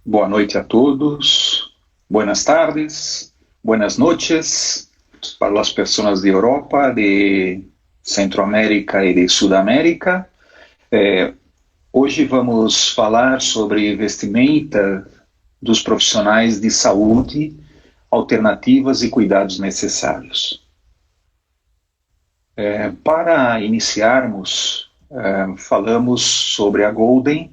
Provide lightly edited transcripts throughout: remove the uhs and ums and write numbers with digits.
Boa noite a todos, buenas tardes, buenas noches para las personas de Europa, de Centroamérica e de Sudamérica. Hoje vamos falar sobre vestimenta dos profissionais de saúde, alternativas e cuidados necessários. Para iniciarmos, falamos sobre a Golden,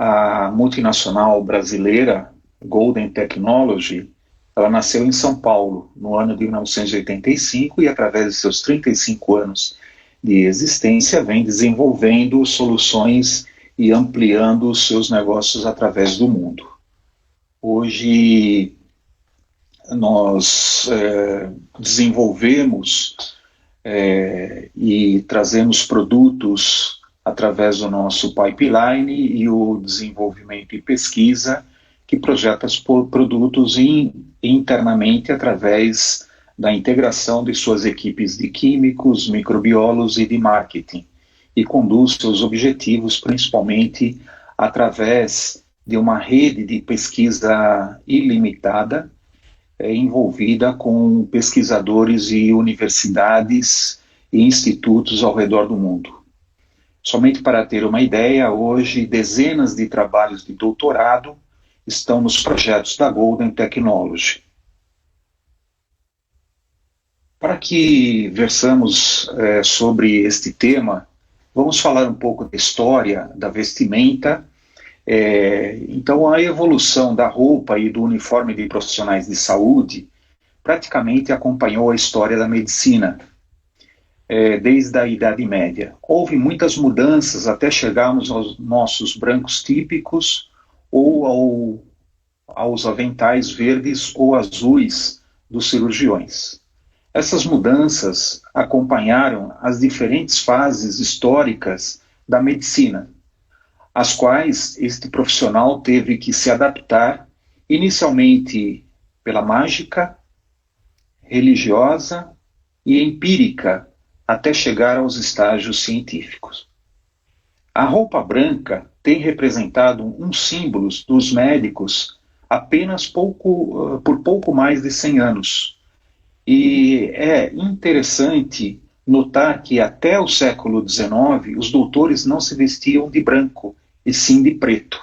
a multinacional brasileira Golden Technology. Ela nasceu em São Paulo no ano de 1985 e, através de seus 35 anos de existência, vem desenvolvendo soluções e ampliando os seus negócios através do mundo. Hoje nós desenvolvemos e trazemos produtos através do nosso pipeline e o desenvolvimento e pesquisa que projeta os produtos internamente através da integração de suas equipes de químicos, microbiólogos e de marketing, e conduz seus objetivos principalmente através de uma rede de pesquisa ilimitada, envolvida com pesquisadores e universidades e institutos ao redor do mundo. Somente para ter uma ideia, hoje dezenas de trabalhos de doutorado estão nos projetos da Golden Technology. Para que versamos sobre este tema, vamos falar um pouco da história da vestimenta. Então, a evolução da roupa e do uniforme de profissionais de saúde praticamente acompanhou a história da medicina, desde a Idade Média. Houve muitas mudanças até chegarmos aos nossos brancos típicos ou aos aventais verdes ou azuis dos cirurgiões. Essas mudanças acompanharam as diferentes fases históricas da medicina, às quais este profissional teve que se adaptar, inicialmente pela mágica, religiosa e empírica, até chegar aos estágios científicos. A roupa branca tem representado um símbolo dos médicos apenas por pouco mais de 100 anos. E é interessante notar que até o século XIX os doutores não se vestiam de branco, e sim de preto.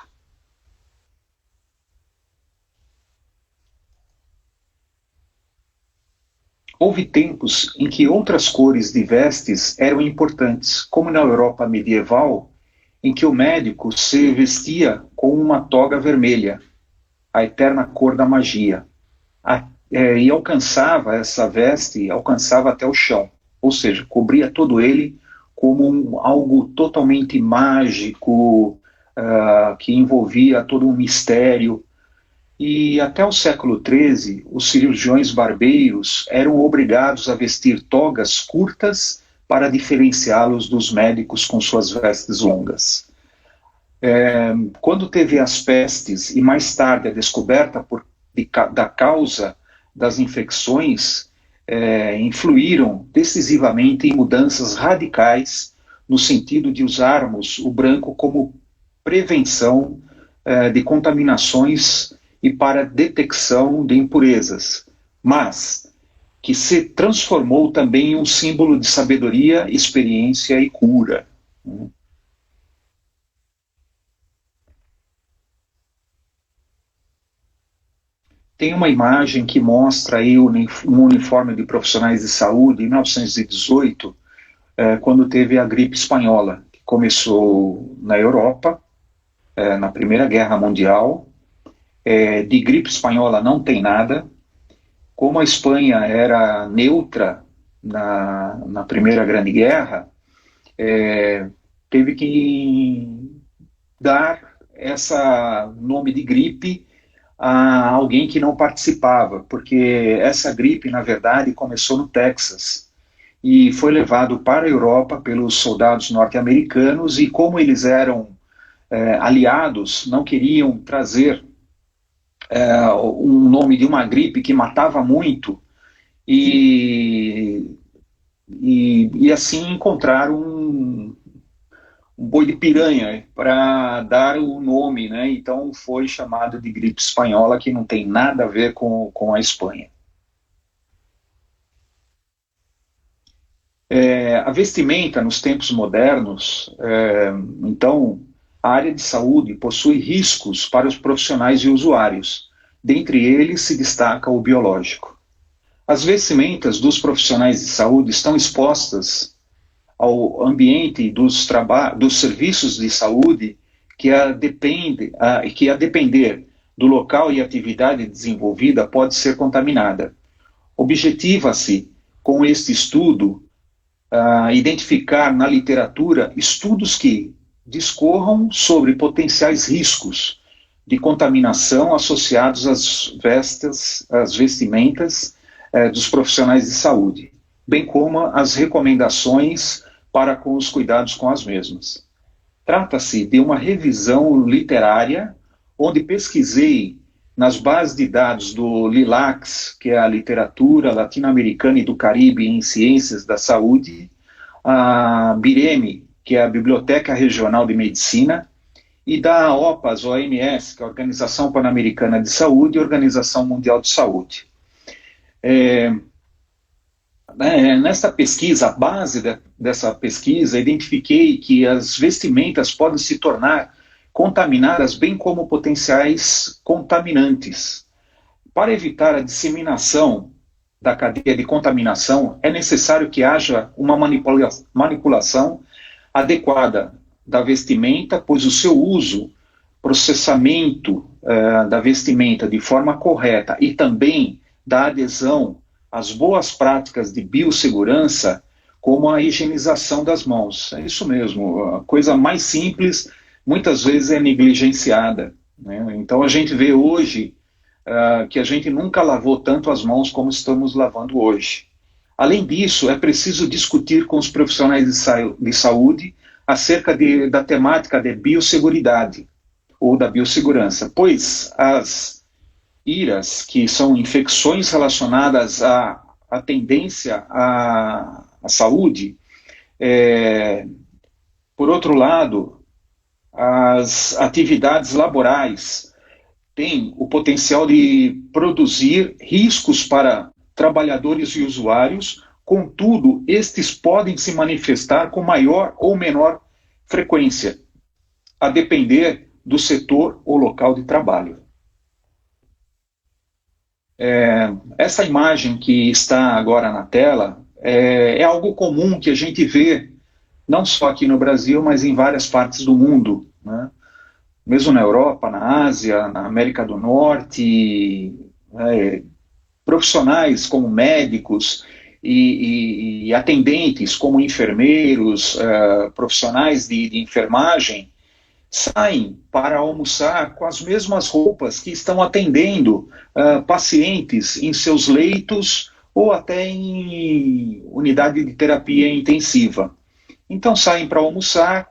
Houve tempos em que outras cores de vestes eram importantes, como na Europa medieval, em que o médico se vestia com uma toga vermelha, a eterna cor da magia, e essa veste alcançava até o chão, ou seja, cobria todo ele como algo totalmente mágico, que envolvia todo um mistério. E até o século XIII, os cirurgiões barbeiros eram obrigados a vestir togas curtas para diferenciá-los dos médicos com suas vestes longas. Quando teve as pestes e mais tarde a descoberta da causa das infecções, influíram decisivamente em mudanças radicais no sentido de usarmos o branco como prevenção de contaminações e para detecção de impurezas, mas que se transformou também em um símbolo de sabedoria, experiência e cura. Tem uma imagem que mostra aí um uniforme de profissionais de saúde em 1918, quando teve a gripe espanhola, que começou na Europa, na Primeira Guerra Mundial. De gripe espanhola não tem nada. Como a Espanha era neutra na Primeira Grande Guerra, teve que dar esse nome de gripe a alguém que não participava, porque essa gripe, na verdade, começou no Texas e foi levado para a Europa pelos soldados norte-americanos, e como eles eram aliados, não queriam trazer um nome de uma gripe que matava muito, e assim encontraram um boi de piranha para dar o nome, né? Então foi chamado de gripe espanhola, que não tem nada a ver com a Espanha. A vestimenta nos tempos modernos, então, a área de saúde possui riscos para os profissionais e usuários. Dentre eles se destaca o biológico. As vestimentas dos profissionais de saúde estão expostas ao ambiente dos serviços de saúde que a depender do local e atividade desenvolvida pode ser contaminada. Objetiva-se, com este estudo, identificar na literatura estudos que discorram sobre potenciais riscos de contaminação associados às vestimentas dos profissionais de saúde, bem como as recomendações para com os cuidados com as mesmas. Trata-se de uma revisão literária onde pesquisei nas bases de dados do LILACS, que é a Literatura Latino-Americana e do Caribe em Ciências da Saúde, a BIREME, que é a Biblioteca Regional de Medicina, e da OPAS, OMS, que é a Organização Pan-Americana de Saúde e Organização Mundial de Saúde. Nesta pesquisa, a base dessa pesquisa, identifiquei que as vestimentas podem se tornar contaminadas, bem como potenciais contaminantes. Para evitar a disseminação da cadeia de contaminação, é necessário que haja uma manipulação adequada da vestimenta, pois o seu uso, processamento da vestimenta de forma correta e também da adesão às boas práticas de biossegurança, como a higienização das mãos. É isso mesmo, a coisa mais simples muitas vezes é negligenciada, né? Então a gente vê hoje que a gente nunca lavou tanto as mãos como estamos lavando hoje. Além disso, é preciso discutir com os profissionais de saúde acerca da temática de biosseguridade ou da biossegurança, pois as IRAs, que são infecções relacionadas à tendência à saúde, por outro lado, as atividades laborais têm o potencial de produzir riscos para trabalhadores e usuários, contudo, estes podem se manifestar com maior ou menor frequência, a depender do setor ou local de trabalho. Essa imagem que está agora na tela é algo comum que a gente vê, não só aqui no Brasil, mas em várias partes do mundo, né? Mesmo na Europa, na Ásia, na América do Norte, profissionais como médicos e atendentes como enfermeiros, profissionais de enfermagem, saem para almoçar com as mesmas roupas que estão atendendo pacientes em seus leitos ou até em unidade de terapia intensiva. Então saem para almoçar,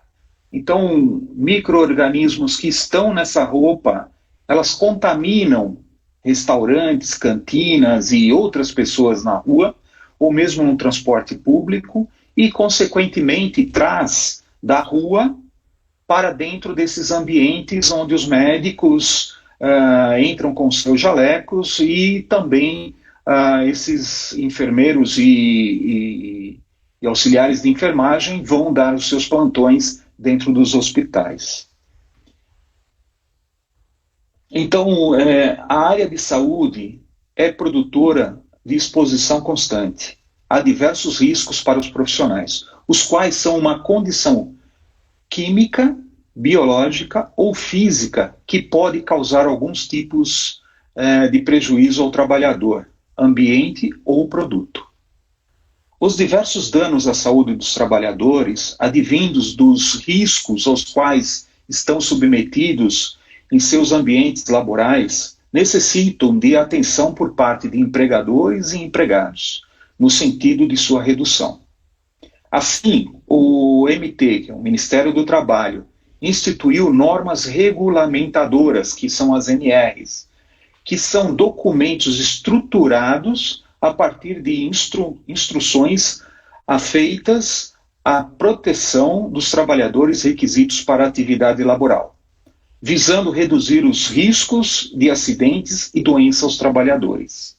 então micro-organismos que estão nessa roupa, elas contaminam restaurantes, cantinas e outras pessoas na rua, ou mesmo no transporte público, e consequentemente traz da rua para dentro desses ambientes onde os médicos entram com seus jalecos e também esses enfermeiros e auxiliares de enfermagem vão dar os seus plantões dentro dos hospitais. Então, a área de saúde é produtora de exposição constante. Há diversos riscos para os profissionais, os quais são uma condição química, biológica ou física que pode causar alguns tipos de prejuízo ao trabalhador, ambiente ou produto. Os diversos danos à saúde dos trabalhadores, advindos dos riscos aos quais estão submetidos em seus ambientes laborais, necessitam de atenção por parte de empregadores e empregados, no sentido de sua redução. Assim, o MT, que é o Ministério do Trabalho, instituiu normas regulamentadoras, que são as NRs, que são documentos estruturados a partir de instruções feitas a proteção dos trabalhadores requisitos para a atividade laboral, visando reduzir os riscos de acidentes e doenças aos trabalhadores.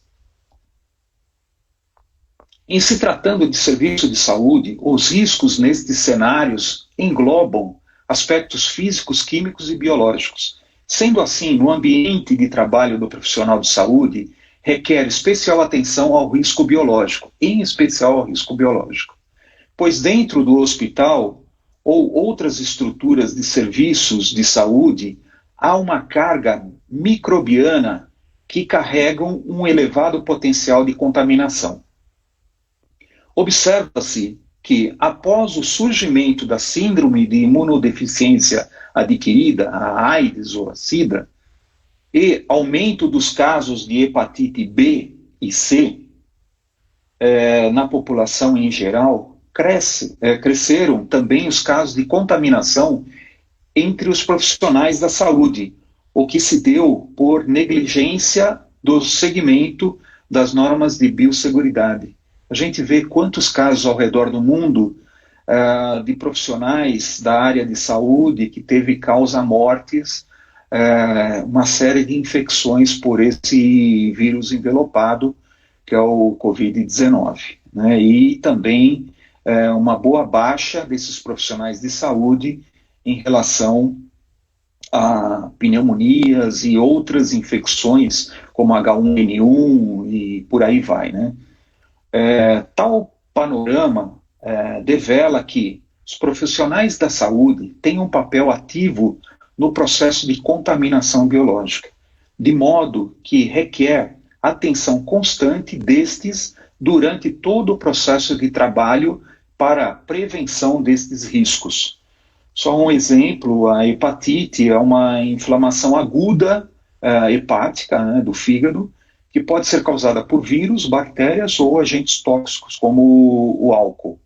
Em se tratando de serviço de saúde, os riscos nestes cenários englobam aspectos físicos, químicos e biológicos. Sendo assim, no ambiente de trabalho do profissional de saúde, requer especial atenção ao risco biológico, em especial ao risco biológico, pois dentro do hospital ou outras estruturas de serviços de saúde, há uma carga microbiana que carregam um elevado potencial de contaminação. Observa-se que, após o surgimento da síndrome de imunodeficiência adquirida, a AIDS ou a SIDA, e aumento dos casos de hepatite B e C na população em geral, cresceram também os casos de contaminação entre os profissionais da saúde, o que se deu por negligência do segmento das normas de biosseguridade. A gente vê quantos casos ao redor do mundo de profissionais da área de saúde que teve causa mortes, uma série de infecções por esse vírus envelopado, que é o Covid-19, né? E também uma boa baixa desses profissionais de saúde em relação a pneumonias e outras infecções, como H1N1 e por aí vai, né? Tal panorama devela que os profissionais da saúde têm um papel ativo no processo de contaminação biológica, de modo que requer atenção constante destes durante todo o processo de trabalho para a prevenção destes riscos. Só um exemplo, a hepatite é uma inflamação aguda hepática, né, do fígado, que pode ser causada por vírus, bactérias ou agentes tóxicos, como o álcool.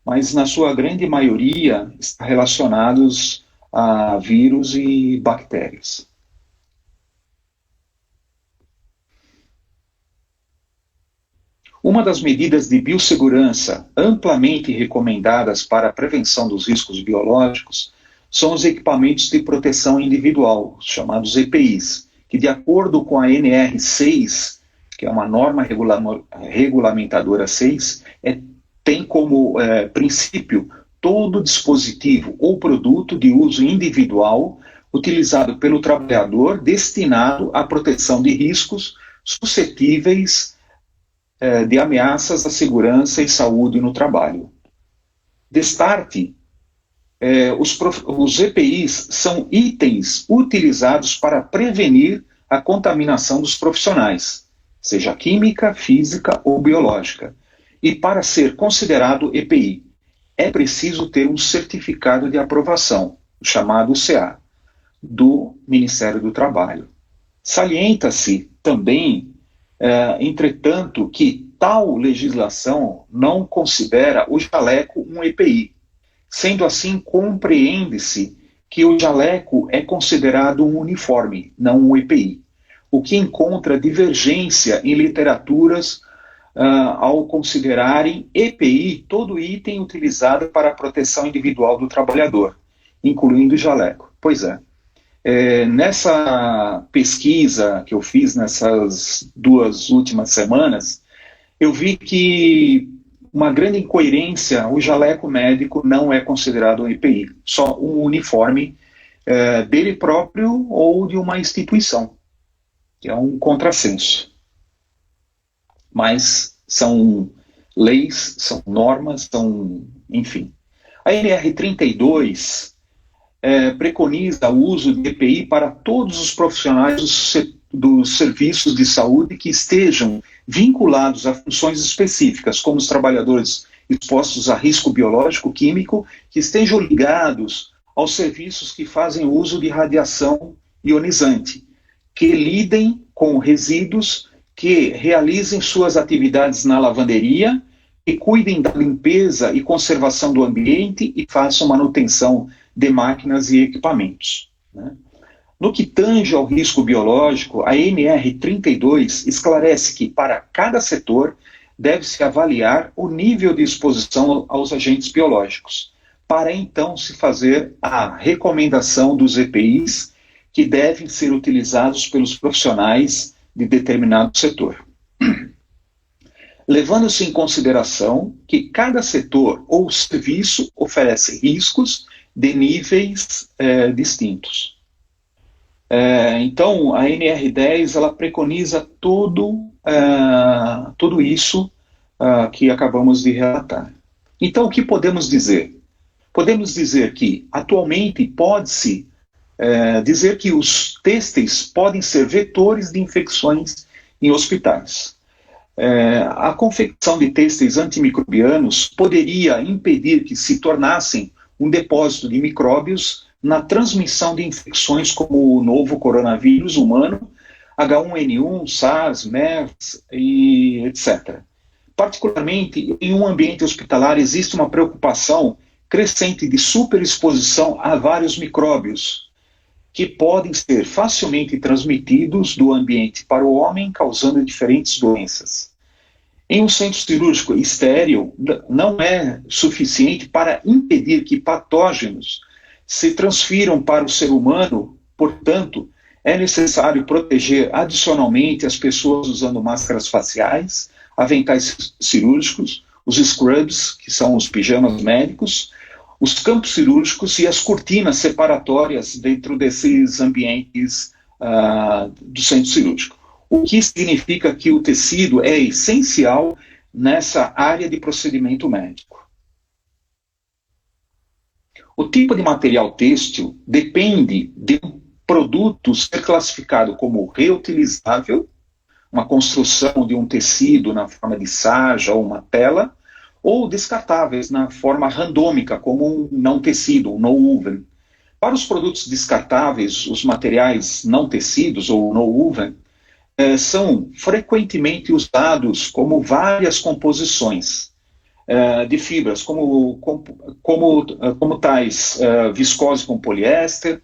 Mas, na sua grande maioria, está relacionados a vírus e bactérias. Uma das medidas de biossegurança amplamente recomendadas para a prevenção dos riscos biológicos são os equipamentos de proteção individual, chamados EPIs, que, de acordo com a NR6, que é uma norma regulamentadora 6, tem como princípio todo dispositivo ou produto de uso individual utilizado pelo trabalhador destinado à proteção de riscos suscetíveis de ameaças à segurança e saúde no trabalho. Destarte, os EPIs são itens utilizados para prevenir a contaminação dos profissionais, seja química, física ou biológica. E para ser considerado EPI, é preciso ter um certificado de aprovação, chamado CA, do Ministério do Trabalho. Salienta-se também, entretanto, que tal legislação não considera o jaleco um EPI. Sendo assim, compreende-se que o jaleco é considerado um uniforme, não um EPI, o que encontra divergência em literaturas ao considerarem EPI todo item utilizado para a proteção individual do trabalhador, incluindo o jaleco. Pois é. Nessa pesquisa que eu fiz nessas 2 últimas semanas, eu vi que uma grande incoerência, o jaleco médico não é considerado um EPI, só um uniforme dele próprio ou de uma instituição, que é um contrassenso. Mas são leis, são normas, enfim. A NR32 preconiza o uso de EPI para todos os profissionais dos serviços de saúde que estejam vinculados a funções específicas, como os trabalhadores expostos a risco biológico, químico, que estejam ligados aos serviços que fazem uso de radiação ionizante, que lidem com resíduos, que realizem suas atividades na lavanderia, que cuidem da limpeza e conservação do ambiente e façam manutenção de máquinas e equipamentos, né? No que tange ao risco biológico, a NR32 esclarece que, para cada setor, deve-se avaliar o nível de exposição aos agentes biológicos, para então se fazer a recomendação dos EPIs que devem ser utilizados pelos profissionais de determinado setor. Levando-se em consideração que cada setor ou serviço oferece riscos de níveis distintos. Então, a NR10 ela preconiza tudo isso que acabamos de relatar. Então, o que podemos dizer? Podemos dizer que, atualmente, pode-se dizer que os têxteis podem ser vetores de infecções em hospitais. A confecção de têxteis antimicrobianos poderia impedir que se tornassem um depósito de micróbios na transmissão de infecções como o novo coronavírus humano, H1N1, SARS, MERS e etc. Particularmente, em um ambiente hospitalar existe uma preocupação crescente de superexposição a vários micróbios, que podem ser facilmente transmitidos do ambiente para o homem, causando diferentes doenças. Em um centro cirúrgico estéril, não é suficiente para impedir que patógenos se transfiram para o ser humano, portanto, é necessário proteger adicionalmente as pessoas usando máscaras faciais, aventais cirúrgicos, os scrubs, que são os pijamas médicos, os campos cirúrgicos e as cortinas separatórias dentro desses ambientes do centro cirúrgico. O que significa que o tecido é essencial nessa área de procedimento médico. O tipo de material têxtil depende de um produto ser classificado como reutilizável, uma construção de um tecido na forma de sarja ou uma tela, ou descartáveis na forma randômica, como um não tecido, um no-woven. Para os produtos descartáveis, os materiais não tecidos ou no-woven são frequentemente usados como várias composições de fibras, como tais viscose com poliéster,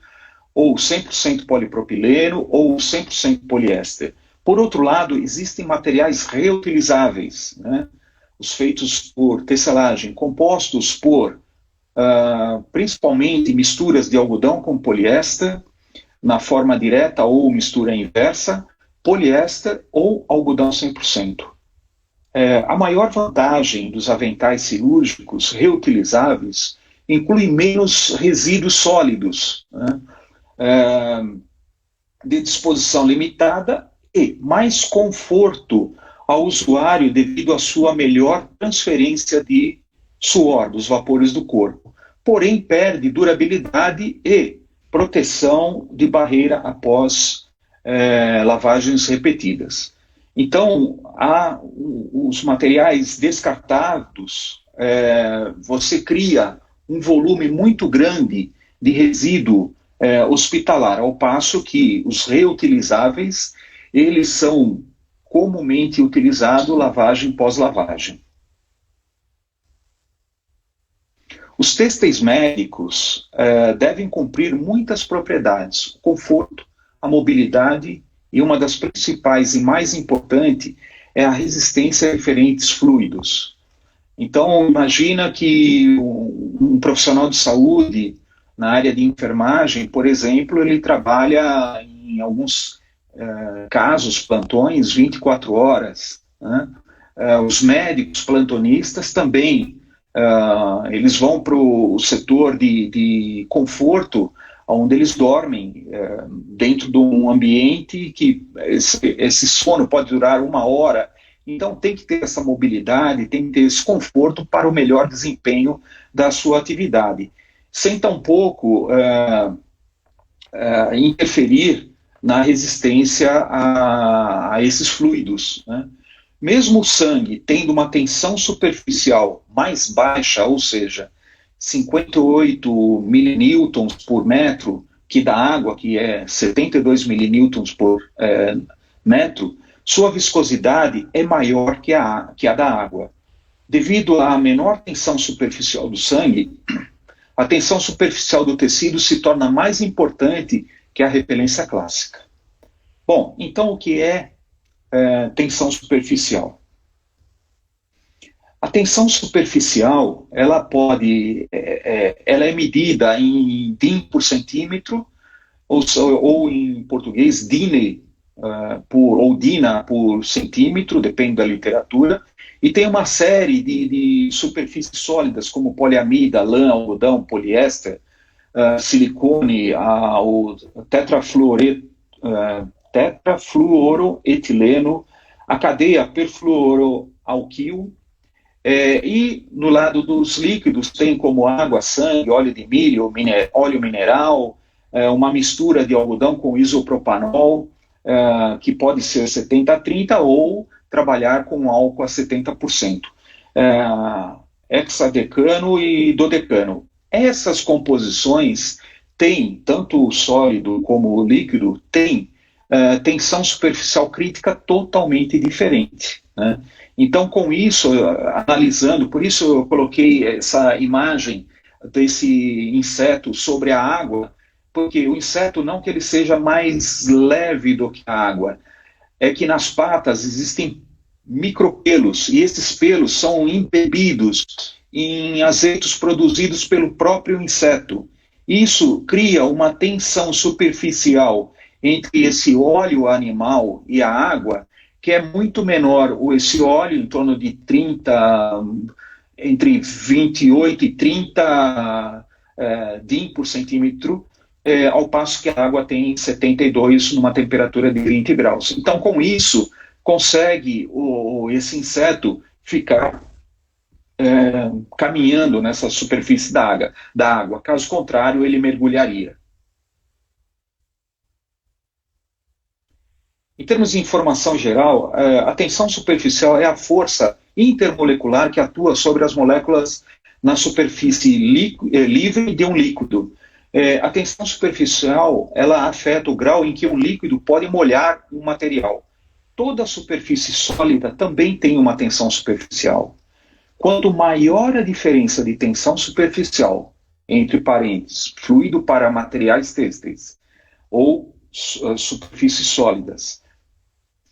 ou 100% polipropileno, ou 100% poliéster. Por outro lado, existem materiais reutilizáveis, né? Os feitos por tecelagem, compostos por, principalmente, misturas de algodão com poliéster, na forma direta ou mistura inversa, poliéster ou algodão 100%. A maior vantagem dos aventais cirúrgicos reutilizáveis inclui menos resíduos sólidos, né? De disposição limitada e mais conforto ao usuário devido à sua melhor transferência de suor, dos vapores do corpo. Porém, perde durabilidade e proteção de barreira após lavagens repetidas. Então, os materiais descartados, você cria um volume muito grande de resíduo hospitalar, ao passo que os reutilizáveis, eles são comumente utilizados lavagem pós-lavagem. Os têxteis médicos devem cumprir muitas propriedades: o conforto, a mobilidade e uma das principais e mais importante é a resistência a diferentes fluidos. Então, imagina que um profissional de saúde na área de enfermagem, por exemplo, ele trabalha em alguns casos, plantões, 24 horas. Né? Os médicos plantonistas também, eles vão para o setor de conforto, onde eles dormem dentro de um ambiente que esse sono pode durar 1 hora. Então tem que ter essa mobilidade, tem que ter esse conforto para o melhor desempenho da sua atividade, sem tampouco interferir na resistência a esses fluidos, né? Mesmo o sangue tendo uma tensão superficial mais baixa, ou seja, 58 milinewtons por metro, que da água, que é 72 milinewtons por metro, sua viscosidade é maior que a da água. Devido à menor tensão superficial do sangue, a tensão superficial do tecido se torna mais importante que a repelência clássica. Bom, então o que é tensão superficial? A tensão superficial, ela é medida em DIN por centímetro, ou em português, DINE, ou DINA por centímetro, depende da literatura, e tem uma série de superfícies sólidas, como poliamida, lã, algodão, poliéster, silicone, o tetrafluoroetileno, a cadeia perfluoroalquil, e no lado dos líquidos tem como água, sangue, óleo de milho, óleo mineral, uma mistura de algodão com isopropanol, que pode ser 70-30 ou trabalhar com álcool a 70%. Hexadecano e dodecano. Essas composições têm, tanto o sólido como o líquido, têm tensão superficial crítica totalmente diferente, né? Então, com isso, analisando, por isso eu coloquei essa imagem desse inseto sobre a água, porque o inseto não que ele seja mais leve do que a água, é que nas patas existem micropelos, e esses pelos são embebidos em azeitos produzidos pelo próprio inseto. Isso cria uma tensão superficial entre esse óleo animal e a água, que é muito menor. Esse óleo, em torno de 30, entre 28 e 30 DIN por centímetro, ao passo que a água tem 72 numa temperatura de 20 graus. Então, com isso, consegue esse inseto ficar caminhando nessa superfície da água. Caso contrário, ele mergulharia. Em termos de informação geral, a tensão superficial é a força intermolecular que atua sobre as moléculas na superfície livre de um líquido. A tensão superficial, ela afeta o grau em que um líquido pode molhar um material. Toda superfície sólida também tem uma tensão superficial. Quanto maior a diferença de tensão superficial, entre parênteses, fluido para materiais têxteis ou superfícies sólidas,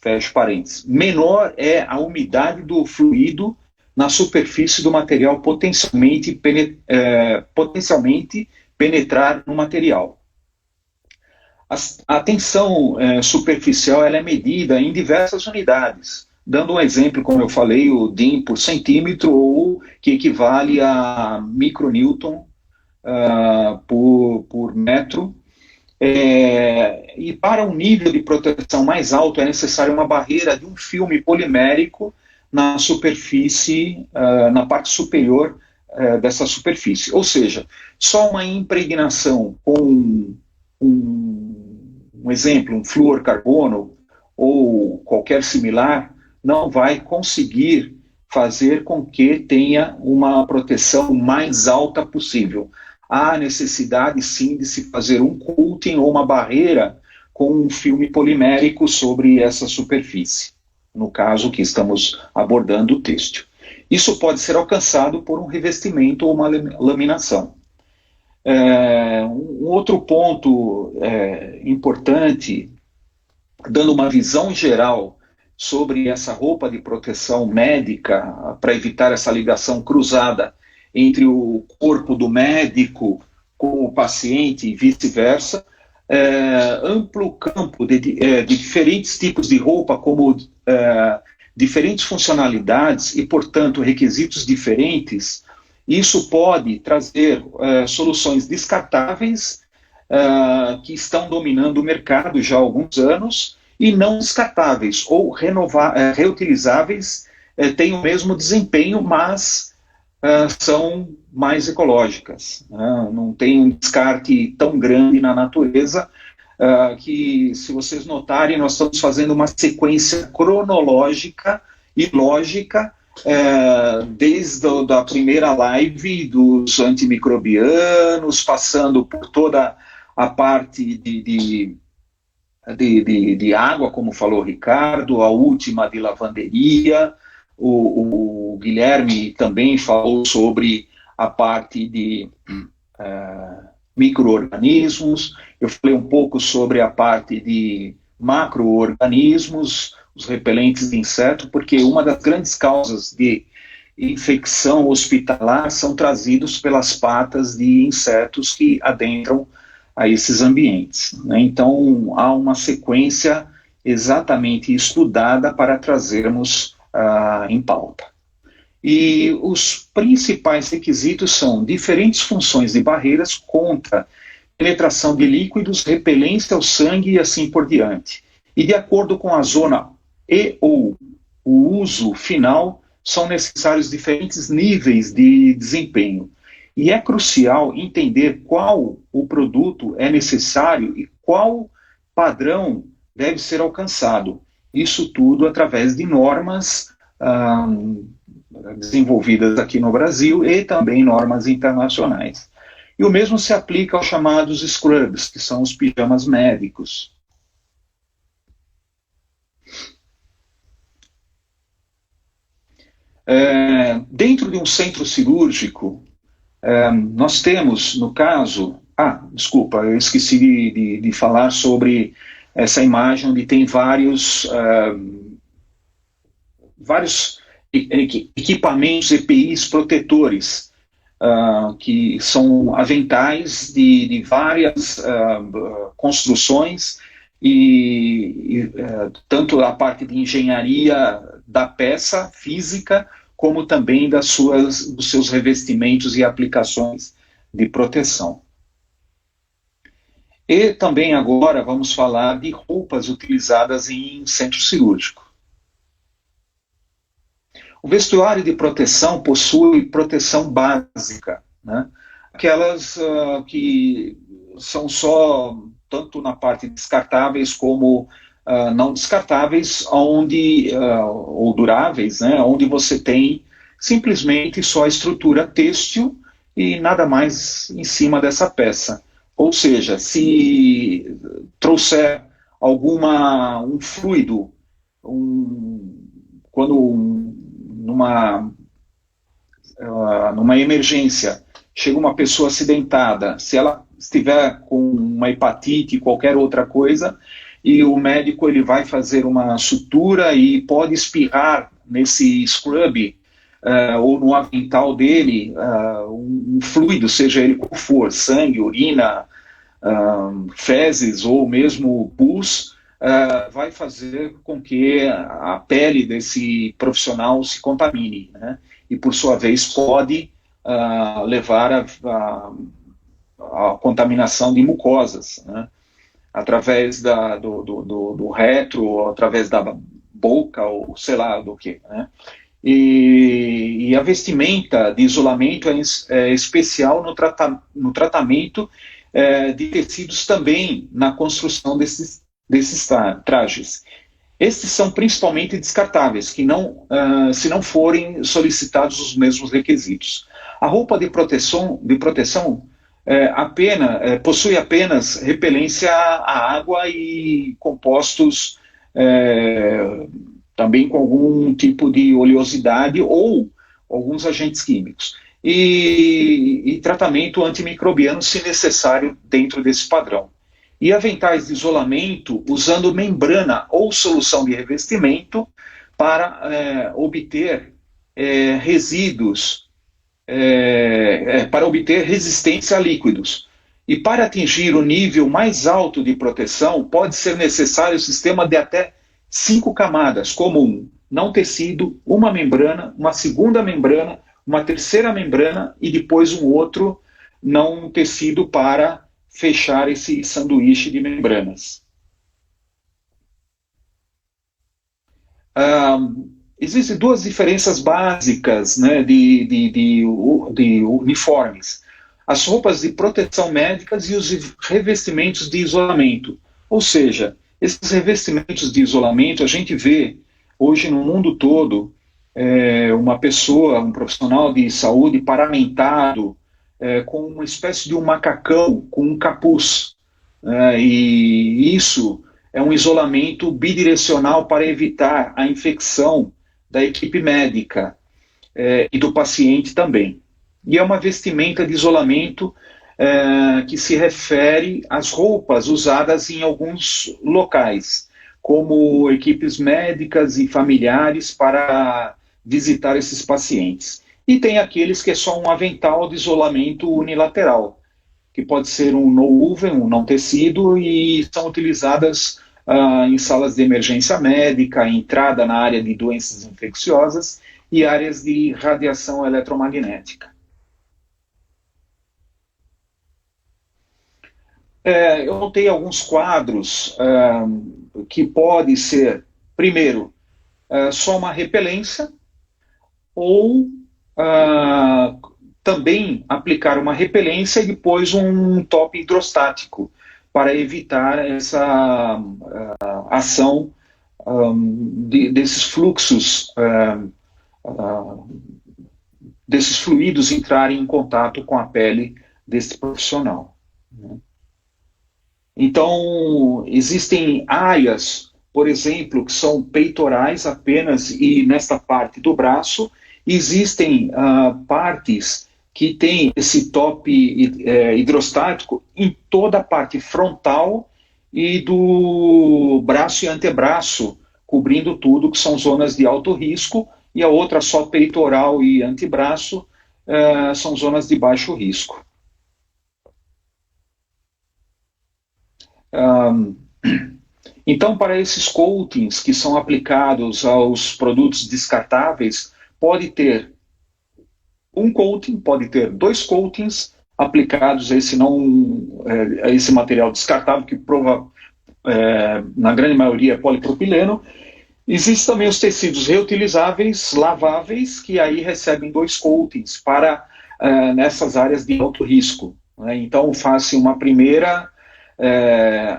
fecho parênteses, menor é a umidade do fluido na superfície do material potencialmente penetrar no material. A tensão superficial ela é medida em diversas unidades. Dando um exemplo, como eu falei, o DIN por centímetro, ou que equivale a micronewton por metro. E para um nível de proteção mais alto é necessária uma barreira de um filme polimérico na superfície, na parte superior dessa superfície. Ou seja, só uma impregnação com um exemplo, um fluorcarbono ou qualquer similar, não vai conseguir fazer com que tenha uma proteção mais alta possível. Há necessidade, sim, de se fazer um coating ou uma barreira com um filme polimérico sobre essa superfície, no caso que estamos abordando o têxtil. Isso pode ser alcançado por um revestimento ou uma laminação. Um outro ponto importante, dando uma visão geral sobre essa roupa de proteção médica, para evitar essa ligação cruzada entre o corpo do médico com o paciente e vice-versa, amplo campo de diferentes tipos de roupa, como diferentes funcionalidades e, portanto, requisitos diferentes. Isso pode trazer soluções descartáveis que estão dominando o mercado já há alguns anos, e não descartáveis ou reutilizáveis, têm o mesmo desempenho, mas são mais ecológicas. Não tem um descarte tão grande na natureza, que, se vocês notarem, nós estamos fazendo uma sequência cronológica e lógica, desde a primeira live dos antimicrobianos, passando por toda a parte de água, como falou o Ricardo, a última de lavanderia. O Guilherme também falou sobre a parte de micro-organismos. Eu falei um pouco sobre a parte de macro-organismos, os repelentes de inseto, porque uma das grandes causas de infecção hospitalar são trazidos pelas patas de insetos que adentram a esses ambientes, né? Então, há uma sequência exatamente estudada para trazermos em pauta. E os principais requisitos são diferentes funções de barreiras contra penetração de líquidos, repelência ao sangue e assim por diante. E de acordo com a zona e ou o uso final, são necessários diferentes níveis de desempenho. E é crucial entender qual o produto é necessário e qual padrão deve ser alcançado. Isso tudo através de normas desenvolvidas aqui no Brasil e também normas internacionais. E o mesmo se aplica aos chamados scrubs, que são os pijamas médicos. Dentro de um centro cirúrgico, nós temos, no caso... desculpa, eu esqueci de falar sobre essa imagem onde tem vários equipamentos EPIs protetores, que são aventais de várias construçõões, e tanto a parte de engenharia da peça física, como também dos seus revestimentos e aplicações de proteção. E também agora vamos falar de roupas utilizadas em centro cirúrgico. O vestuário de proteção possui proteção básica, né? Aquelas que são só tanto na parte descartáveis como não descartáveis, ou duráveis, né? Onde você tem simplesmente só a estrutura têxtil e nada mais em cima dessa peça. Ou seja, se trouxer um fluido, numa emergência, chega uma pessoa acidentada, se ela estiver com uma hepatite, qualquer outra coisa, e o médico ele vai fazer uma sutura e pode espirrar nesse scrub, ou no avental dele, um fluido, seja ele qual for, sangue, urina, fezes ou mesmo pus, vai fazer com que a pele desse profissional se contamine, né? E por sua vez pode levar a contaminação de mucosas, né? Através do reto, ou através da boca, ou sei lá do que, né? E a vestimenta de isolamento é especial no tratamento de tecidos também na construção desses trajes. Estes são principalmente descartáveis, se não forem solicitados os mesmos requisitos. A roupa de proteção possui apenas repelência à água e compostos também com algum tipo de oleosidade ou alguns agentes químicos. E tratamento antimicrobiano, se necessário, dentro desse padrão. E aventais de isolamento usando membrana ou solução de revestimento para obter resíduos, para obter resistência a líquidos. E para atingir o nível mais alto de proteção, pode ser necessário um sistema de até 5 camadas, como um não tecido, uma membrana, uma segunda membrana, uma terceira membrana e depois um outro não tecido para fechar esse sanduíche de membranas. Existem duas diferenças básicas, né, de uniformes. As roupas de proteção médicas e os revestimentos de isolamento. Ou seja, esses revestimentos de isolamento, a gente vê hoje no mundo todo uma pessoa, um profissional de saúde paramentado, com uma espécie de um macacão, com um capuz. E isso é um isolamento bidirecional para evitar a infecção da equipe médica e do paciente também. E é uma vestimenta de isolamento que se refere às roupas usadas em alguns locais, como equipes médicas e familiares para visitar esses pacientes. E tem aqueles que é só um avental de isolamento unilateral, que pode ser um no-woven, um não tecido, e são utilizadas em salas de emergência médica, entrada na área de doenças infecciosas e áreas de radiação eletromagnética. Eu notei alguns quadros que pode ser, primeiro, só uma repelência, ou também aplicar uma repelência e depois um top hidrostático, para evitar essa ação desses fluxos, desses fluidos entrarem em contato com a pele desse profissional. Então, existem áreas, por exemplo, que são peitorais apenas e nesta parte do braço. Existem partes que têm esse top hidrostático em toda a parte frontal e do braço e antebraço, cobrindo tudo, que são zonas de alto risco, e a outra só peitoral e antebraço são zonas de baixo risco. Então, para esses coatings que são aplicados aos produtos descartáveis, pode ter um coating, pode ter 2 coatings aplicados a esse material descartável, que na grande maioria é polipropileno. Existem também os tecidos reutilizáveis, laváveis, que aí recebem 2 coatings para nessas áreas de alto risco. Né? Então, faça uma primeira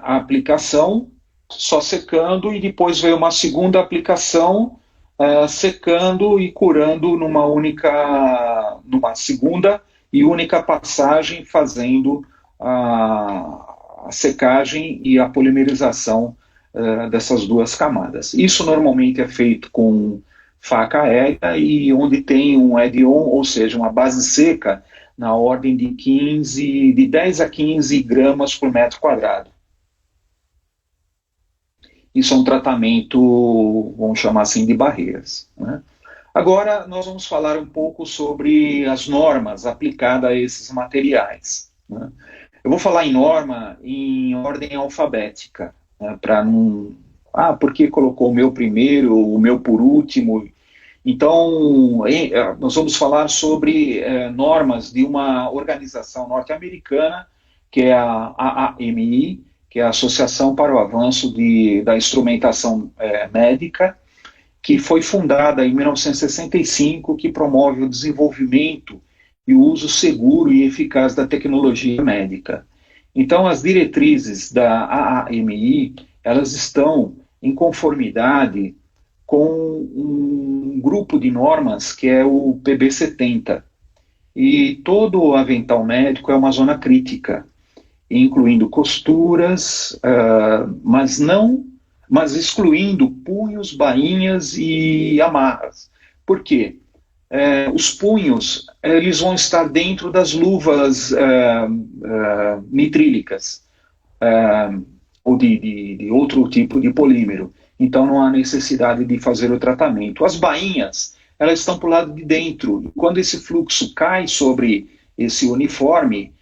aplicação, só secando, e depois veio uma segunda aplicação, secando e curando numa segunda e única passagem, fazendo a secagem e a polimerização dessas 2 camadas. Isso normalmente é feito com faca aérea, e onde tem um add-on, ou seja, uma base seca, na ordem de 10 a 15 gramas por metro quadrado. Isso é um tratamento, vamos chamar assim, de barreiras. Né? Agora, nós vamos falar um pouco sobre as normas aplicadas a esses materiais. Né? Eu vou falar em norma em ordem alfabética, né, para não... por que colocou o meu primeiro, o meu por último? Então, nós vamos falar sobre normas de uma organização norte-americana, que é a AAMI, que é a Associação para o Avanço da Instrumentação Médica, que foi fundada em 1965, que promove o desenvolvimento e o uso seguro e eficaz da tecnologia médica. Então, as diretrizes da AAMI, elas estão em conformidade com um grupo de normas que é o PB70. E todo o avental médico é uma zona crítica, incluindo costuras, mas excluindo punhos, bainhas e amarras. Por quê? Os punhos eles vão estar dentro das luvas nitrílicas, ou de outro tipo de polímero. Então não há necessidade de fazer o tratamento. As bainhas, elas estão para o lado de dentro. Quando esse fluxo cai sobre esse uniforme,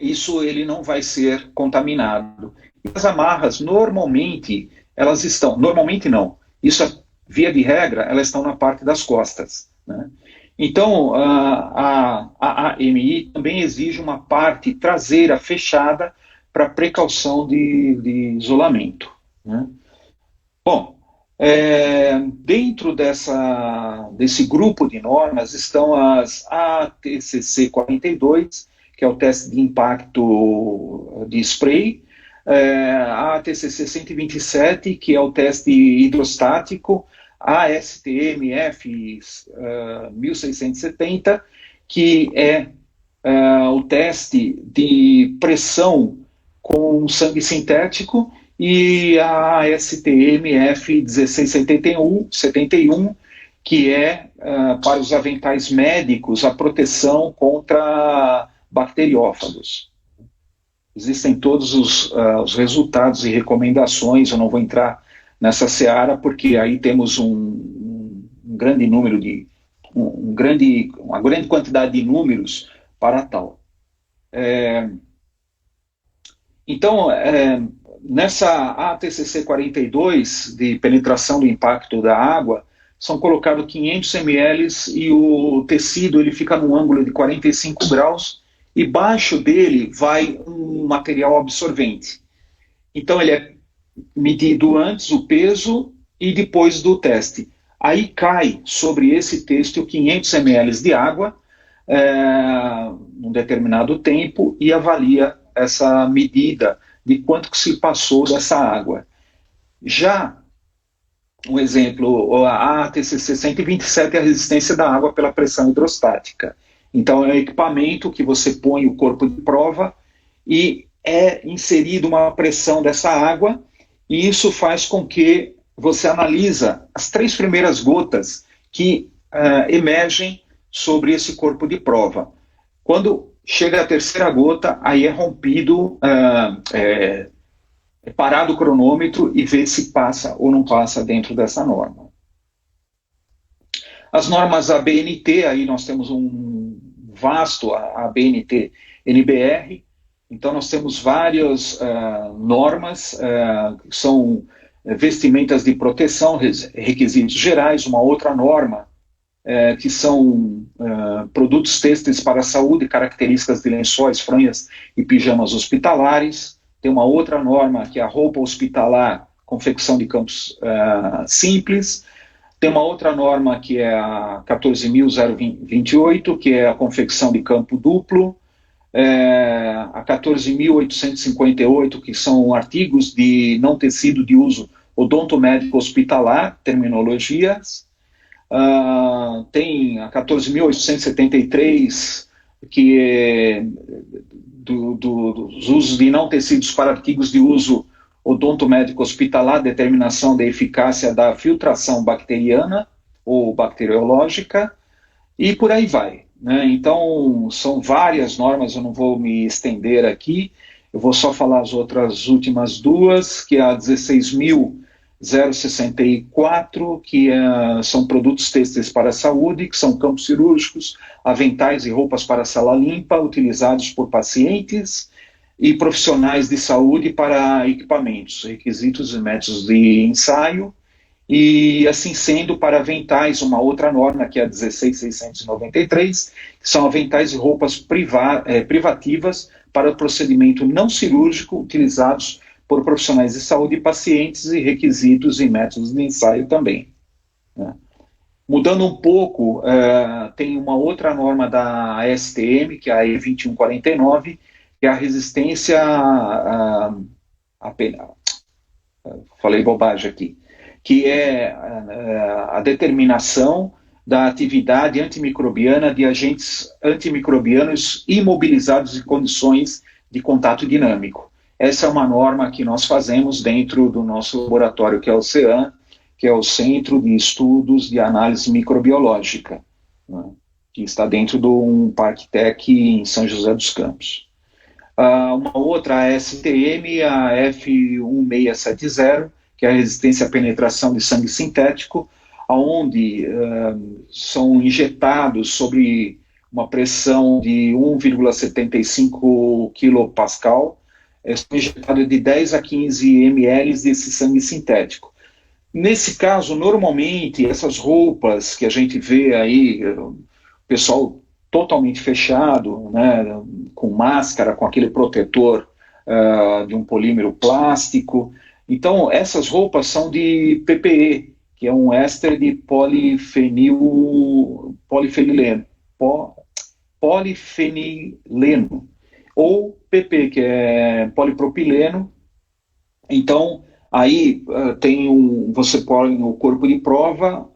isso ele não vai ser contaminado. As amarras, normalmente, elas estão... Normalmente não. Isso é via de regra, elas estão na parte das costas. Né? Então, a AMI também exige uma parte traseira fechada para precaução de isolamento. Né? Bom, dentro desse grupo de normas estão as ATCC 42, que é o teste de impacto de spray, a ATCC 127, que é o teste hidrostático, a ASTM-F 1670, que é o teste de pressão com sangue sintético, e a ASTM-F 1671, que é para os aventais médicos a proteção contra bacteriófagos. Existem todos os resultados e recomendações, eu não vou entrar nessa seara, porque aí temos um grande número de uma grande quantidade de números para tal. Então, nessa ATCC 42 de penetração do impacto da água, são colocados 500 ml e o tecido ele fica num ângulo de 45 graus e baixo dele vai um material absorvente. Então ele é medido antes o peso e depois do teste. Aí cai sobre esse teste 500 ml de água num determinado tempo e avalia essa medida de quanto que se passou dessa água. Já um exemplo, a ATCC 127 é a resistência da água pela pressão hidrostática. Então, é um equipamento que você põe o corpo de prova e é inserido uma pressão dessa água, e isso faz com que você analisa as 3 primeiras gotas que emergem sobre esse corpo de prova. Quando chega a 3ª gota, aí é rompido, é parado o cronômetro e vê se passa ou não passa dentro dessa norma. As normas ABNT, aí nós temos um vasto ABNT NBR, então nós temos várias normas, que são vestimentas de proteção, requisitos gerais, uma outra norma, que são produtos têxteis para a saúde, características de lençóis, franjas e pijamas hospitalares. Tem uma outra norma que é a roupa hospitalar, confecção de campos simples. Tem uma outra norma que é a 14.028, que é a confecção de campo duplo. A 14.858, que são artigos de não tecido de uso odontomédico hospitalar, terminologias. Tem a 14.873, que é dos usos de não tecidos para artigos de uso odontomédico hospitalar, determinação da eficácia da filtração bacteriana ou bacteriológica, e por aí vai, né? Então, são várias normas, eu não vou me estender aqui, eu vou só falar as últimas duas, que é a 16.064, que são produtos têxteis para a saúde, que são campos cirúrgicos, aventais e roupas para sala limpa, utilizados por pacientes e profissionais de saúde para equipamentos, requisitos e métodos de ensaio, e assim sendo, para aventais, uma outra norma, que é a 16.693, que são aventais e roupas privativas para o procedimento não cirúrgico, utilizados por profissionais de saúde e pacientes, e requisitos e métodos de ensaio também, né? Mudando um pouco, tem uma outra norma da ASTM, que é a E2149, que é a resistência falei bobagem aqui, que é a determinação da atividade antimicrobiana de agentes antimicrobianos imobilizados em condições de contato dinâmico. Essa é uma norma que nós fazemos dentro do nosso laboratório, que é o CEAM, que é o Centro de Estudos de Análise Microbiológica, né, que está dentro de um Parque Tec em São José dos Campos. Uma outra STM, a F1670, que é a resistência à penetração de sangue sintético, onde são injetados sobre uma pressão de 1,75 kPa, são injetados de 10 a 15 ml desse sangue sintético. Nesse caso, normalmente, essas roupas que a gente vê aí, o pessoal totalmente fechado, né, com máscara, com aquele protetor de um polímero plástico. Então, essas roupas são de PPE, que é um éster de polifenileno, ou PP, que é polipropileno. Então, aí você põe o corpo de prova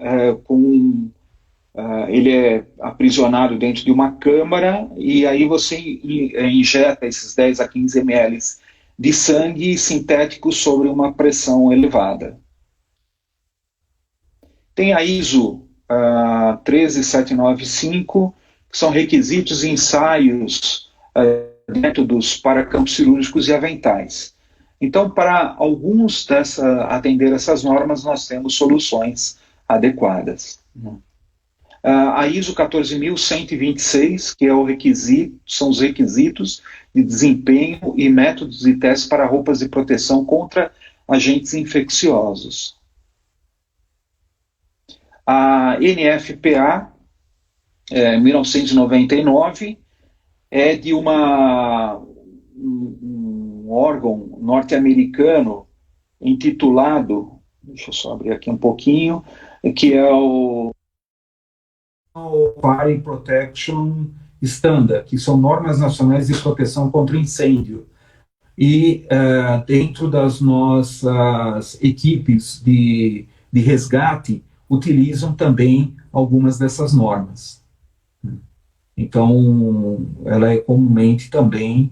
ele é aprisionado dentro de uma câmara, e aí você injeta esses 10 a 15 ml de sangue sintético sobre uma pressão elevada. Tem a ISO 13795, que são requisitos e ensaios métodos para campos cirúrgicos e aventais. Então, para atender essas normas, nós temos soluções adequadas, A ISO 14126, que é o requisito, são os requisitos de desempenho e métodos de teste para roupas de proteção contra agentes infecciosos. A NFPA, 1999, é de um órgão norte-americano intitulado, deixa eu só abrir aqui um pouquinho, que é o Fire Protection Standard, que são normas nacionais de proteção contra incêndio. E dentro das nossas equipes de resgate, utilizam também algumas dessas normas. Então, ela é comumente também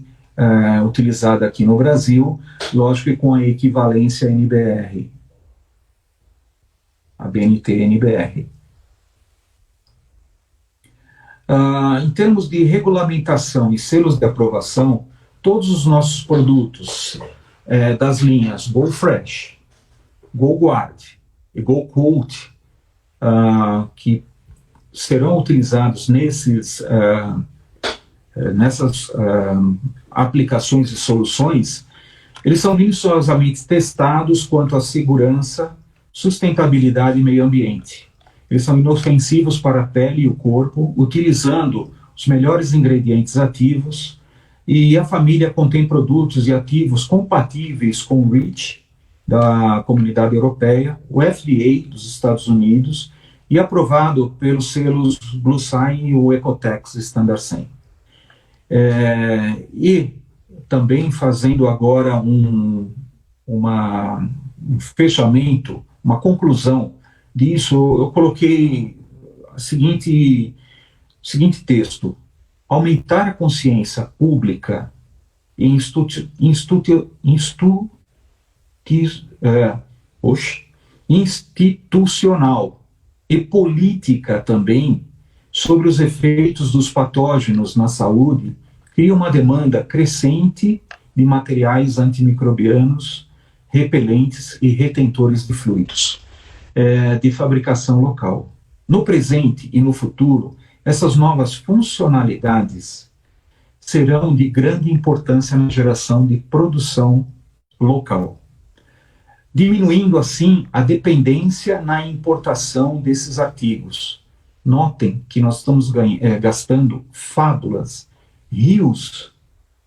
utilizada aqui no Brasil, lógico que com a equivalência NBR, a BNT-NBR. Em termos de regulamentação e selos de aprovação, todos os nossos produtos das linhas Go Fresh, Go Guard e Go Coat, que serão utilizados nessas aplicações e soluções, eles são minuciosamente testados quanto à segurança, sustentabilidade e meio ambiente. Eles são inofensivos para a pele e o corpo, utilizando os melhores ingredientes ativos, e a família contém produtos e ativos compatíveis com o REACH, da Comunidade Europeia, o FDA dos Estados Unidos, e aprovado pelos selos BlueSign e o Ecotex Standard 100. E também fazendo agora um fechamento, uma conclusão disso, eu coloquei o seguinte texto: aumentar a consciência pública e institucional e política também sobre os efeitos dos patógenos na saúde cria uma demanda crescente de materiais antimicrobianos, repelentes e retentores de fluidos de fabricação local. No presente e no futuro, essas novas funcionalidades serão de grande importância na geração de produção local, diminuindo assim a dependência na importação desses artigos. Notem que nós estamos gastando fábulas, rios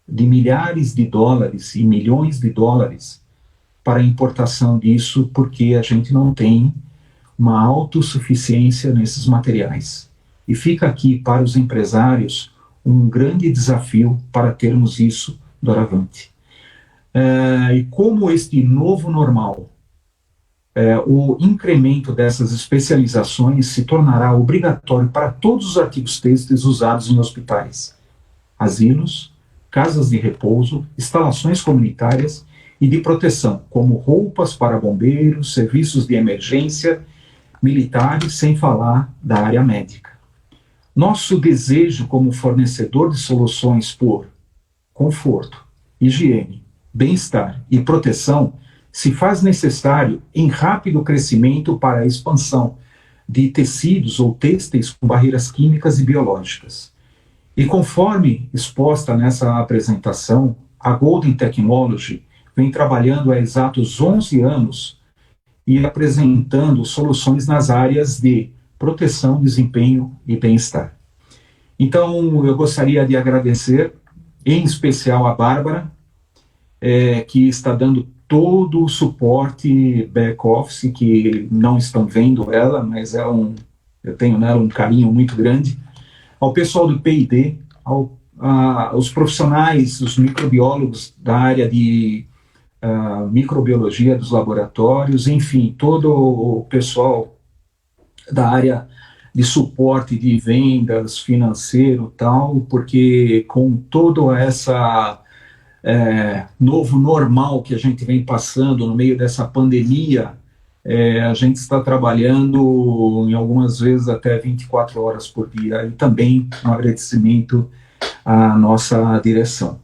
de milhares de dólares e milhões de dólares para a importação disso, porque a gente não tem uma autossuficiência nesses materiais. E fica aqui para os empresários um grande desafio para termos isso doravante. E como este novo normal, o incremento dessas especializações se tornará obrigatório para todos os artigos têxteis usados em hospitais, asilos, casas de repouso, instalações comunitárias e de proteção, como roupas para bombeiros, serviços de emergência, militares, sem falar da área médica. Nosso desejo como fornecedor de soluções por conforto, higiene, bem-estar e proteção se faz necessário em rápido crescimento para a expansão de tecidos ou têxteis com barreiras químicas e biológicas. E conforme exposta nessa apresentação, a Golden Technology vem trabalhando há exatos 11 anos e apresentando soluções nas áreas de proteção, desempenho e bem-estar. Então, eu gostaria de agradecer, em especial a Bárbara, que está dando todo o suporte back-office, que não estão vendo ela, mas eu tenho nela um carinho muito grande, ao pessoal do P&D, aos profissionais, os microbiólogos da área de microbiologia dos laboratórios, enfim, todo o pessoal da área de suporte de vendas, financeiro, tal, porque com todo essa novo normal que a gente vem passando no meio dessa pandemia, a gente está trabalhando em algumas vezes até 24 horas por dia, e também um agradecimento à nossa direção.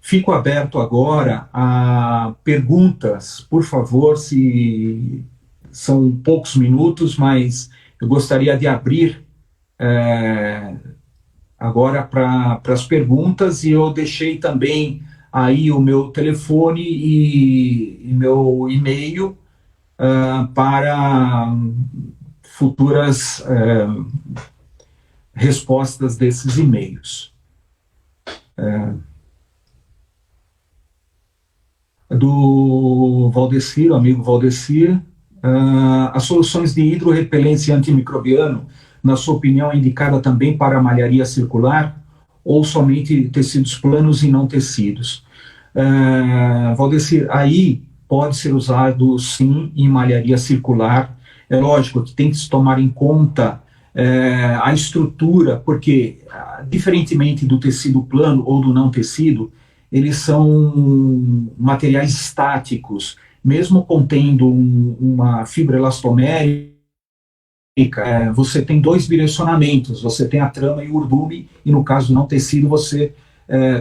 Fico aberto agora a perguntas, por favor, se são poucos minutos, mas Eu gostaria de abrir agora para as perguntas, e eu deixei também aí o meu telefone e meu e-mail para futuras respostas desses e-mails. Do Valdecir, o amigo Valdecir, as soluções de hidrorrepelência antimicrobiano, na sua opinião, é indicada também para a malharia circular ou somente tecidos planos e não tecidos? Valdecir, aí pode ser usado sim em malharia circular. É lógico que tem que se tomar em conta a estrutura, porque diferentemente do tecido plano ou do não tecido, eles são materiais estáticos, mesmo contendo uma fibra elastomérica. Você tem dois direcionamentos, você tem a trama e o urdume, e no caso do não tecido você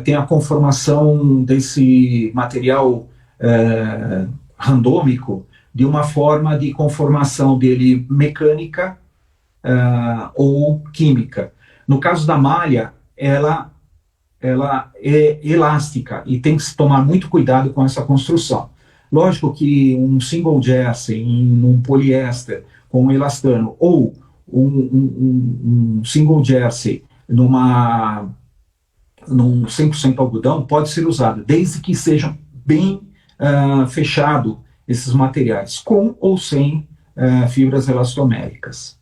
tem a conformação desse material randômico de uma forma de conformação dele mecânica ou química. No caso da malha, ela é elástica e tem que se tomar muito cuidado com essa construção. Lógico que um single jersey em um poliéster com um elastano ou um single jersey num 100% algodão pode ser usado, desde que sejam bem fechado esses materiais, com ou sem fibras elastoméricas.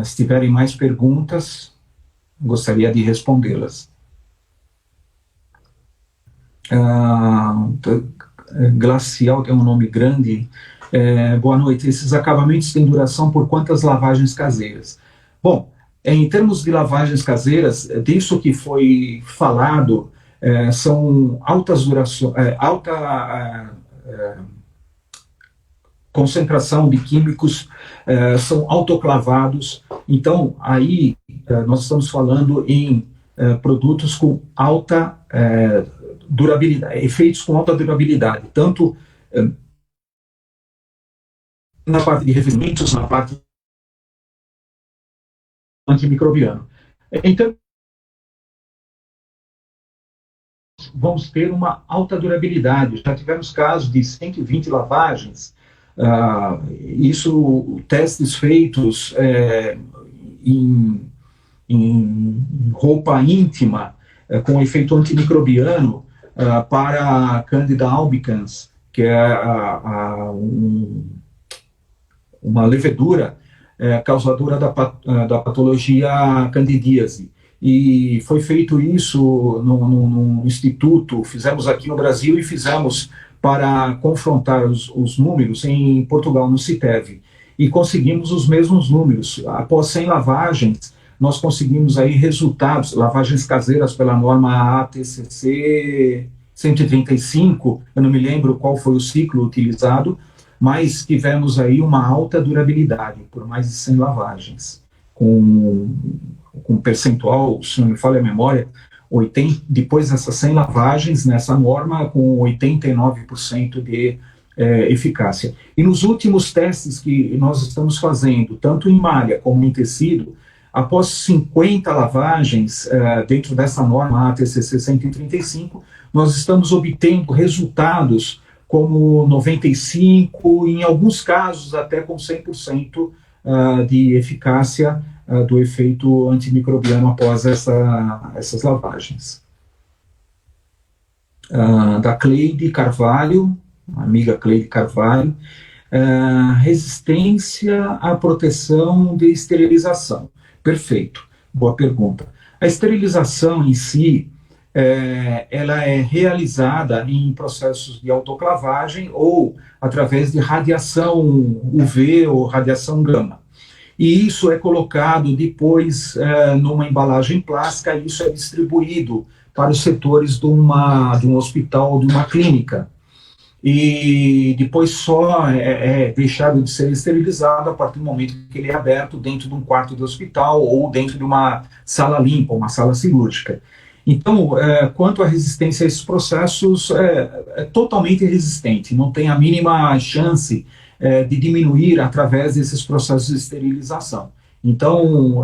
Se tiverem mais perguntas, gostaria de respondê-las. Glacial tem um nome grande. Boa noite. Esses acabamentos têm duração por quantas lavagens caseiras? Bom, em termos de lavagens caseiras, disso que foi falado, são altas durações, alta concentração de químicos, são autoclavados. Então, aí nós estamos falando em produtos com alta durabilidade, efeitos com alta durabilidade, tanto na parte de revestimentos, na parte antimicrobiano. Então, vamos ter uma alta durabilidade. Já tivemos casos de 120 lavagens, isso, testes feitos em roupa íntima, com efeito antimicrobiano, para a Candida albicans, que é uma levedura causadora da patologia candidíase. E foi feito isso no Instituto, fizemos aqui no Brasil e fizemos para confrontar os números em Portugal, no CITEV. E conseguimos os mesmos números. Após 100 lavagens, nós conseguimos aí resultados, lavagens caseiras pela norma ATCC 135, eu não me lembro qual foi o ciclo utilizado, mas tivemos aí uma alta durabilidade por mais de 100 lavagens, com percentual, se não me falha a memória, depois dessas 100 lavagens, nessa norma, com 89% de eficácia. E nos últimos testes que nós estamos fazendo, tanto em malha como em tecido, após 50 lavagens dentro dessa norma ATCC 135, nós estamos obtendo resultados como 95%, em alguns casos até com 100% de eficácia do efeito antimicrobiano após essas lavagens. Da Cleide Carvalho, amiga Cleide Carvalho, resistência à proteção de esterilização. Perfeito, boa pergunta. A esterilização em si, ela é realizada em processos de autoclavagem ou através de radiação UV ou radiação gama. E isso é colocado depois numa embalagem plástica, e isso é distribuído para os setores de um hospital, de uma clínica. E depois só é deixado de ser esterilizado a partir do momento que ele é aberto dentro de um quarto de hospital ou dentro de uma sala limpa, uma sala cirúrgica. Então, quanto à resistência a esses processos, é totalmente resistente, não tem a mínima chance de diminuir através desses processos de esterilização. Então,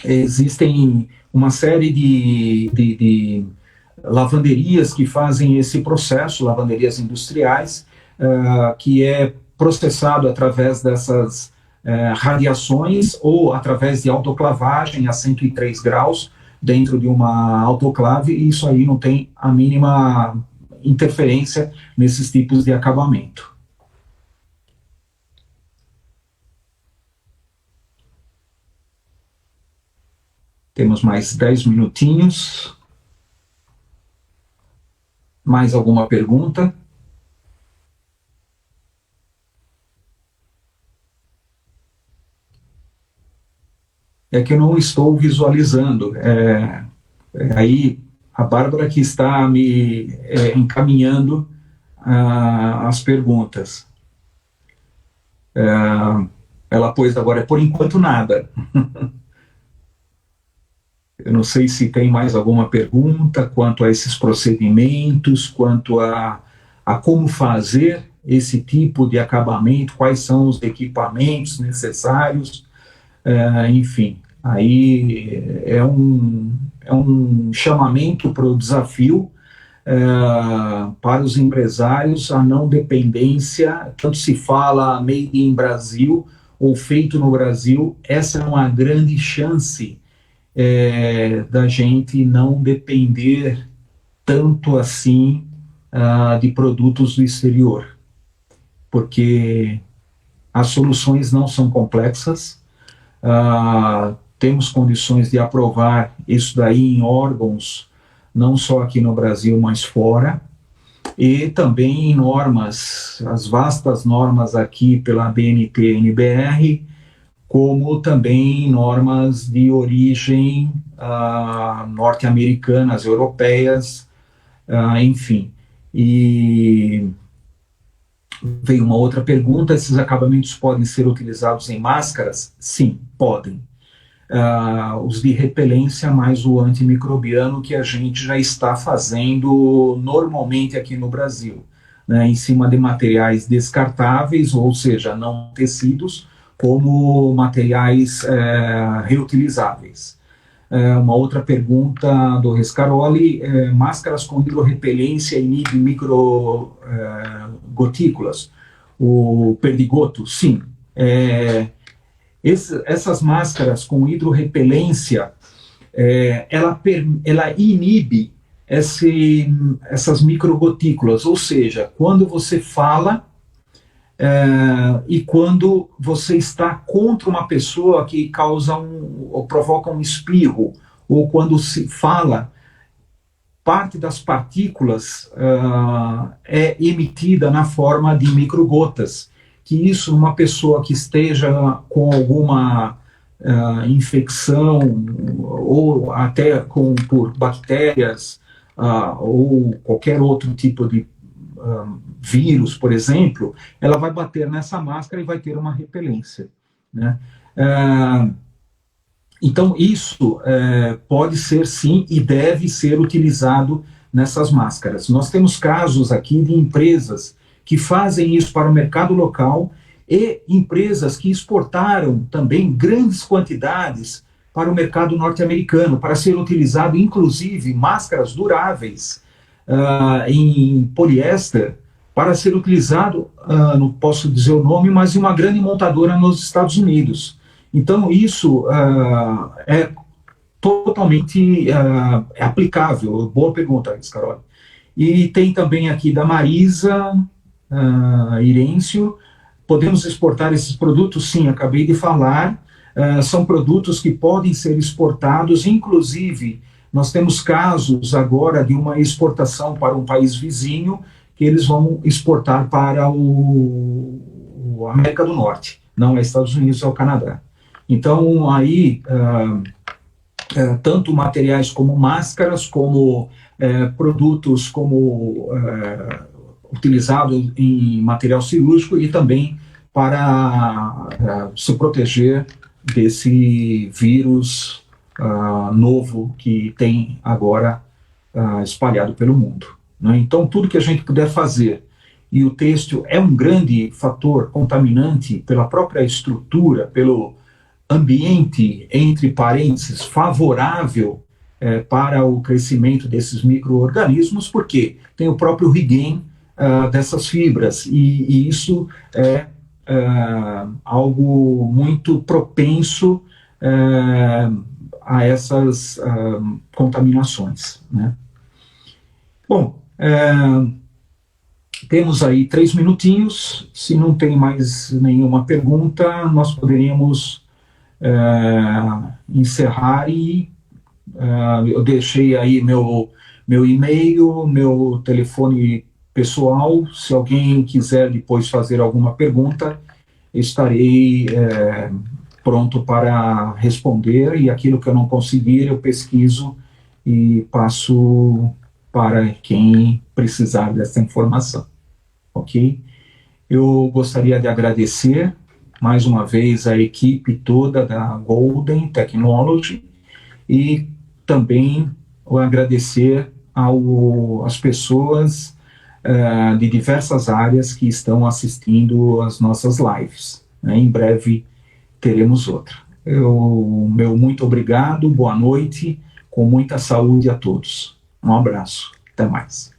existem uma série de lavanderias que fazem esse processo, lavanderias industriais, que é processado através dessas radiações ou através de autoclavagem a 103 graus dentro de uma autoclave, e isso aí não tem a mínima interferência nesses tipos de acabamento. Temos mais 10 minutinhos. Mais alguma pergunta? É que eu não estou visualizando. Aí a Bárbara que está me encaminhando as perguntas. Ela pôs agora, por enquanto, nada. Eu não sei se tem mais alguma pergunta quanto a esses procedimentos, quanto a como fazer esse tipo de acabamento, quais são os equipamentos necessários, enfim. Aí é um chamamento para o desafio para os empresários, a não dependência, tanto se fala made in Brasil ou feito no Brasil, essa é uma grande chance da gente não depender tanto assim de produtos do exterior, porque as soluções não são complexas, temos condições de aprovar isso daí em órgãos, não só aqui no Brasil, mas fora, e também em normas, as vastas normas aqui pela BNT-NBR, como também normas de origem norte-americanas, europeias, enfim. E veio uma outra pergunta: esses acabamentos podem ser utilizados em máscaras? Sim, podem. Os de repelência mais o antimicrobiano, que a gente já está fazendo normalmente aqui no Brasil, né, em cima de materiais descartáveis, ou seja, não tecidos, como materiais reutilizáveis. Uma outra pergunta do Rescaroli: máscaras com hidrorrepelência inibem microgotículas? O perdigoto? Sim. Essas máscaras com hidrorrepelência, ela inibe essas microgotículas, ou seja, quando você fala e quando você está contra uma pessoa que causa ou provoca um espirro, ou quando se fala, parte das partículas é emitida na forma de microgotas, que isso, numa pessoa que esteja com alguma infecção, ou até por bactérias, ou qualquer outro tipo de vírus, por exemplo, ela vai bater nessa máscara e vai ter uma repelência, né? Então, isso pode ser, sim, e deve ser utilizado nessas máscaras. Nós temos casos aqui de empresas que fazem isso para o mercado local e empresas que exportaram também grandes quantidades para o mercado norte-americano, para ser utilizado, inclusive, máscaras duráveis em poliéster, para ser utilizado, não posso dizer o nome, mas em uma grande montadora nos Estados Unidos. Então, isso é totalmente aplicável. Boa pergunta, Carol. E tem também aqui da Marisa Irêncio: podemos exportar esses produtos? Sim, acabei de falar. São produtos que podem ser exportados, inclusive nós temos casos agora de uma exportação para um país vizinho, que eles vão exportar para a América do Norte, não é Estados Unidos, é o Canadá. Então, aí, tanto materiais como máscaras, como produtos como utilizados em material cirúrgico, e também para se proteger desse vírus novo que tem agora espalhado pelo mundo, né? Então, tudo que a gente puder fazer e o têxtil é um grande fator contaminante pela própria estrutura, pelo ambiente, entre parênteses, favorável para o crescimento desses micro-organismos, porque tem o próprio regain dessas fibras, e isso é algo muito propenso a essas contaminações, né? Bom, temos aí 3 minutinhos. Se não tem mais nenhuma pergunta, nós poderíamos encerrar e eu deixei aí meu e-mail, meu telefone pessoal. Se alguém quiser depois fazer alguma pergunta, estarei pronto para responder, e aquilo que eu não conseguir eu pesquiso e passo para quem precisar dessa informação, ok? Eu gostaria de agradecer mais uma vez a equipe toda da Golden Technology e também agradecer às pessoas de diversas áreas que estão assistindo às nossas lives, né? Em breve teremos outra. Meu muito obrigado, boa noite, com muita saúde a todos. Um abraço, até mais.